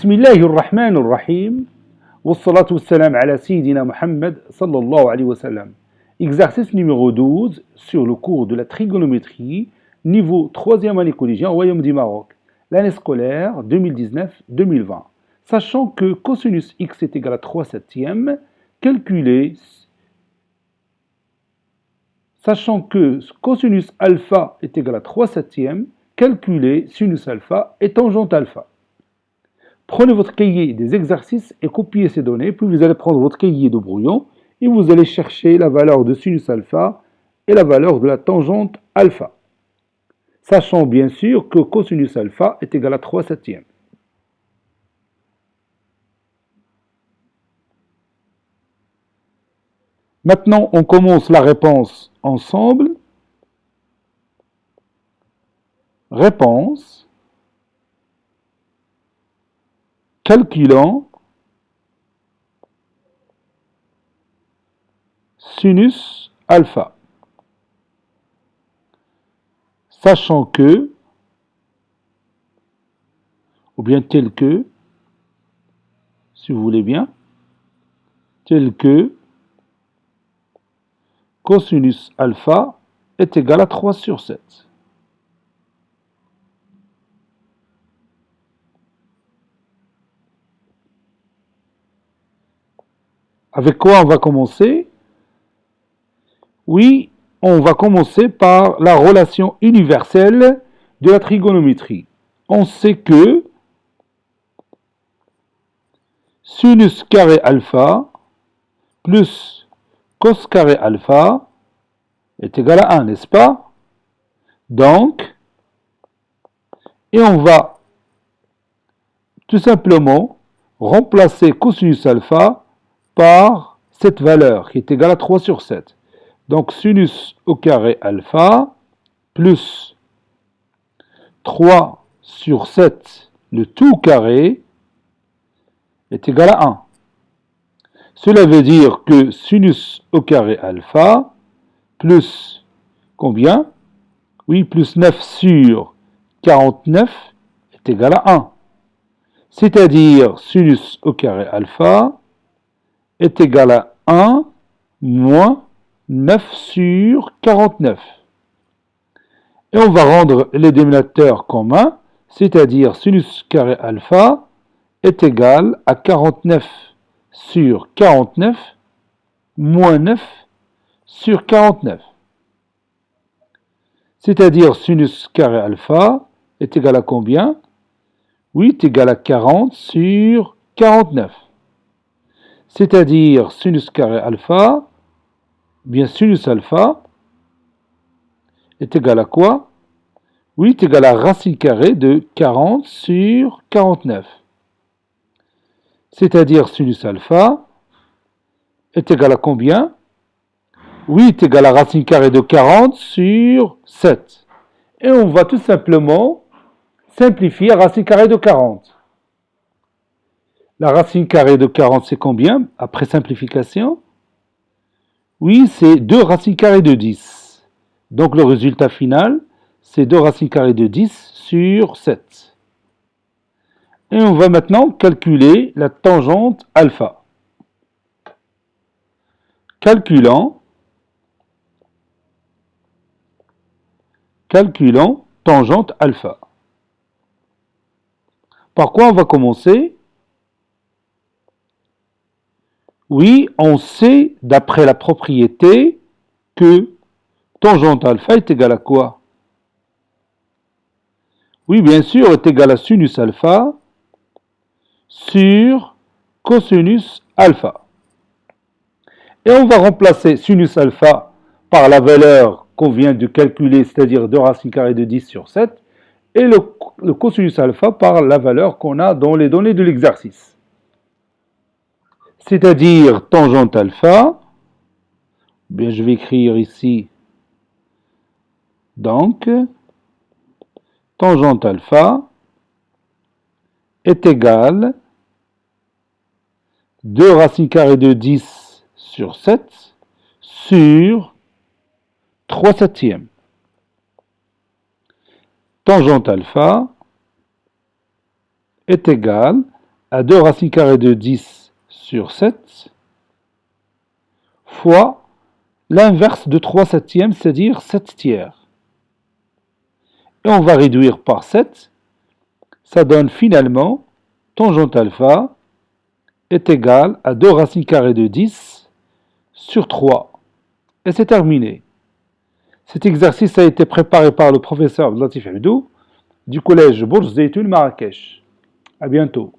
بسم الله الرحمن الرحيم والصلاة والسلام على سيدنا Muhammad sallallahu alayhi wa sallam. Exercice numéro 12 sur le cours de la trigonométrie, niveau 3e année collégienne au Royaume du Maroc, l'année scolaire 2019-2020. Sachant que cosinus x est égal à 3 septièmes, calculez. Sachant que cosinus alpha est égal à 3 septièmes, calculez sinus alpha et tangente alpha. Prenez votre cahier des exercices et copiez ces données, puis vous allez prendre votre cahier de brouillon et vous allez chercher la valeur de sinus alpha et la valeur de la tangente alpha. Sachant bien sûr que cosinus alpha est égal à 3 septièmes. Maintenant, on commence la réponse ensemble. Réponse. Calculant sinus alpha. Sachant que, ou bien tel que, si vous voulez bien, tel que cosinus alpha est égal à 3 sur 7. Avec quoi on va commencer? Oui, on va commencer par la relation universelle de la trigonométrie. On sait que sinus carré alpha plus cos carré alpha est égal à 1, n'est-ce pas? Donc, et on va tout simplement remplacer cosinus alpha par cette valeur qui est égale à 3 sur 7. Donc sinus au carré alpha plus 3 sur 7, le tout carré, est égal à 1. Cela veut dire que sinus au carré alpha plus combien? Oui, plus 9 sur 49 est égal à 1. C'est-à-dire sinus au carré alpha est égal à 1 moins 9 sur 49. Et on va rendre les dénominateurs communs, c'est-à-dire sinus carré alpha est égal à 49 sur 49 moins 9 sur 49. C'est-à-dire sinus carré alpha est égal à combien? Oui, est égal à 40 sur 49. C'est-à-dire sinus carré alpha, bien sinus alpha, est égal à quoi? Oui, est égal à racine carrée de 40 sur 49. C'est-à-dire sinus alpha est égal à combien? Oui, est égal à racine carrée de 40 sur 7. Et on va tout simplement simplifier racine carrée de 40. La racine carrée de 40, c'est combien après simplification? Oui, c'est 2 racines carrées de 10. Donc le résultat final, c'est 2 racines carrées de 10 sur 7. Et on va maintenant calculer la tangente alpha. Calculant tangente alpha. Par quoi on va commencer? Oui, on sait, d'après la propriété, que tangente alpha est égal à quoi? Oui, bien sûr, est égal à sinus alpha sur cosinus alpha. Et on va remplacer sinus alpha par la valeur qu'on vient de calculer, c'est-à-dire 2 racines carrées de 10 sur 7, et le cosinus alpha par la valeur qu'on a dans les données de l'exercice. C'est-à-dire tangente alpha, bien je vais écrire ici, donc, tangente alpha est égale 2 racines carrées de 10 sur 7 sur 3 septièmes. Tangente alpha est égale à 2 racines carrées de 10 sur 7 fois l'inverse de 3 septièmes, c'est-à-dire 7 tiers. Et on va réduire par 7, ça donne finalement tangente alpha est égal à 2 racines carrées de 10 sur 3. Et c'est terminé. Cet exercice a été préparé par le professeur Latif Abdou du collège Bourz Zeytoun Marrakech. À bientôt.